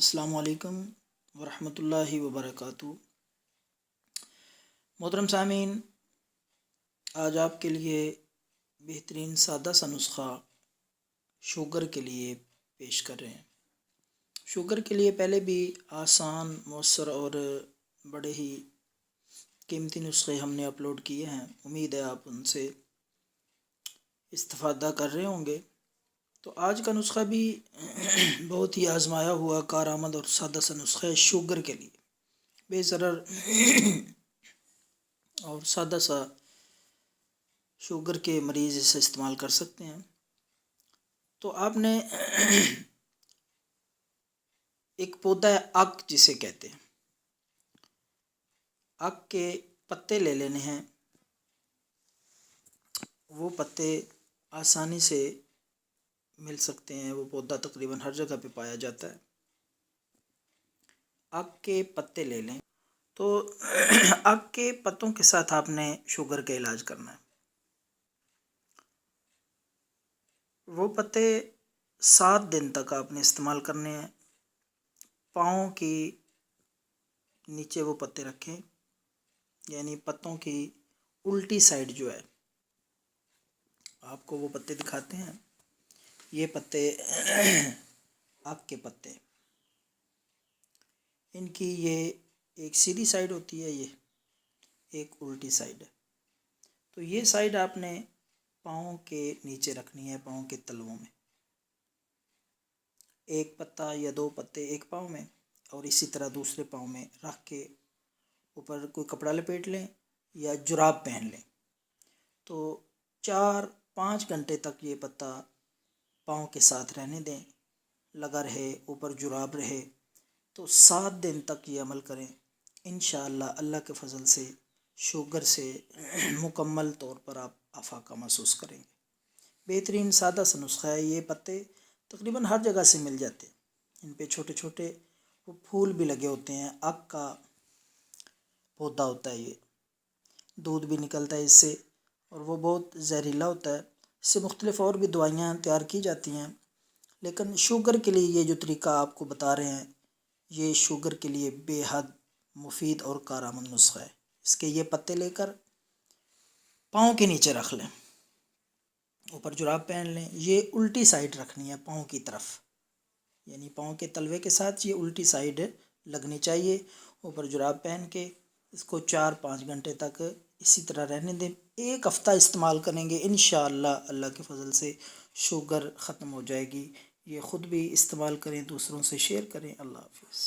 السلام علیکم ورحمۃ اللہ وبرکاتہ۔ محترم سامعین، آج آپ کے لیے بہترین سادہ سا نسخہ شوگر کے لیے پیش کر رہے ہیں۔ شوگر کے لیے پہلے بھی آسان، مؤثر اور بڑے ہی قیمتی نسخے ہم نے اپلوڈ کیے ہیں، امید ہے آپ ان سے استفادہ کر رہے ہوں گے۔ تو آج کا نسخہ بھی بہت ہی آزمایا ہوا، کارآمد اور سادہ سا نسخہ ہے شوگر کے لیے۔ بے ضرر اور سادہ سا شوگر کے مریض اسے استعمال کر سکتے ہیں۔ تو آپ نے ایک پودا ہے اک جسے کہتے ہیں، اک کے پتے لے لینے ہیں۔ وہ پتے آسانی سے مل سکتے ہیں، وہ پودا تقریباً ہر جگہ پہ پایا جاتا ہے۔ اک کے پتے لے لیں۔ تو اک کے پتوں کے ساتھ آپ نے شوگر کا علاج کرنا ہے۔ وہ پتے 7 دن تک آپ نے استعمال کرنے ہیں۔ پاؤں کی نیچے وہ پتے رکھیں، یعنی پتوں کی الٹی سائڈ جو ہے، آپ کو وہ پتے دکھاتے ہیں، یہ پتے اک کے پتے، ان کی یہ ایک سیدھی سائڈ ہوتی ہے، یہ ایک الٹی سائڈ ہے۔ تو یہ سائڈ آپ نے پاؤں کے نیچے رکھنی ہے، پاؤں کے تلووں میں، ایک پتا یا 2 پتے ایک پاؤں میں اور اسی طرح دوسرے پاؤں میں رکھ کے اوپر کوئی کپڑا لپیٹ لیں یا جراب پہن لیں۔ تو 4-5 گھنٹے تک یہ پتا پاؤں کے ساتھ رہنے دیں، لگا رہے، اوپر جراب رہے۔ تو 7 دن تک یہ عمل کریں، انشاءاللہ اللہ کے فضل سے شوگر سے مکمل طور پر آپ افاقہ محسوس کریں گے۔ بہترین سادہ سا نسخہ ہے۔ یہ پتے تقریباً ہر جگہ سے مل جاتے ہیں، ان پہ چھوٹے چھوٹے وہ پھول بھی لگے ہوتے ہیں۔ اک کا پودا ہوتا ہے، یہ دودھ بھی نکلتا ہے اس سے، اور وہ بہت زہریلا ہوتا ہے۔ اس سے مختلف اور بھی دوائیاں تیار کی جاتی ہیں، لیکن شوگر کے لیے یہ جو طریقہ آپ کو بتا رہے ہیں، یہ شوگر کے لیے بے حد مفید اور کارآمد نسخہ ہے۔ اس کے یہ پتے لے کر پاؤں کے نیچے رکھ لیں، اوپر جراب پہن لیں۔ یہ الٹی سائڈ رکھنی ہے پاؤں کی طرف، یعنی پاؤں کے تلوے کے ساتھ یہ الٹی سائڈ لگنی چاہیے۔ اوپر جراب پہن کے اس کو 4-5 گھنٹے تک اسی طرح رہنے دیں۔ 1 ہفتہ استعمال کریں گے، انشاءاللہ اللہ کے فضل سے شوگر ختم ہو جائے گی۔ یہ خود بھی استعمال کریں، دوسروں سے شیئر کریں۔ اللہ حافظ۔